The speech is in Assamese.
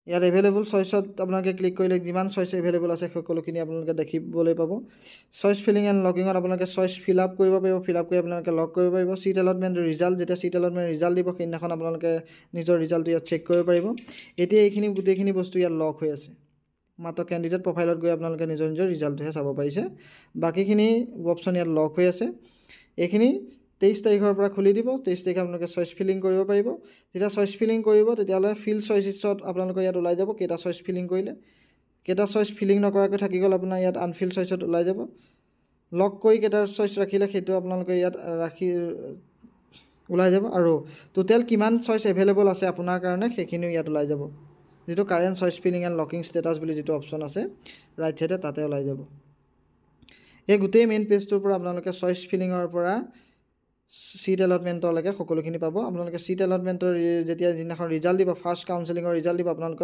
ইয়াত এভেইলেবল চইচত আপোনালোকে ক্লিক কৰিলে যিমান চইচ এভেইলেবল আছে সকলোখিনি আপোনালোকে দেখিবলৈ পাব চইচ ফিলিং এণ্ড লকিঙত আপোনালোকে চইচ ফিল আপ কৰিব পাৰিব ফিল আপ কৰি আপোনালোকে লক কৰিব পাৰিব চিট এলটমেণ্ট ৰিজাল্ট যেতিয়া চিট এলটমেণ্ট ৰিজাল্ট দিব সেইদিনাখন আপোনালোকে নিজৰ ৰিজাল্টটো ইয়াত চেক কৰিব পাৰিব এতিয়া এইখিনি গোটেইখিনি বস্তু ইয়াত লক হৈ আছে মাত্ৰ কেণ্ডিডেট প্ৰফাইলত গৈ আপোনালোকে নিজৰ ৰিজাল্টটোহে চাব পাৰিছে বাকীখিনি অপশ্যন ইয়াত লক হৈ আছে এইখিনি 23 তাৰিখৰ পৰা খুলি দিব 23 তাৰিখে আপোনালোকে চইচ ফিলিং কৰিব পাৰিব যেতিয়া চইচ ফিলিং কৰিব তেতিয়াহ'লে ফিল চইচত আপোনালোকৰ ইয়াত ওলাই যাব কেইটা চইচ ফিলিং কৰিলে কেইটা চইচ ফিলিং নকৰাকৈ থাকি গ'ল আপোনাৰ ইয়াত আনফিল চইচত ওলাই যাব লক কৰি কেইটা চইচ ৰাখিলে সেইটো আপোনালোকে ইয়াত ৰাখি ওলাই যাব আৰু টোটেল কিমান চইচ এভেইলেবল আছে আপোনাৰ কাৰণে সেইখিনিও ইয়াত ওলাই যাব যেটো current choice filling and locking status বুলি যেটো অপশ্যন আছে ৰাইট সাইডে তাতে ওলাই যাব এই গোটেই মেইন পেজটোৰ পৰা আপোনালোকে চইচ ফিলিঙৰ পৰা सीट एलटमेंटर लगे सकलोखिनि पाबो आपनालोके सीट एलटमेंटर जेतिया जिनाखन रिजाल्ट दिबो फार्स्ट काउन्सेलिंगर रिजाल्ट दिबो आपनालोकर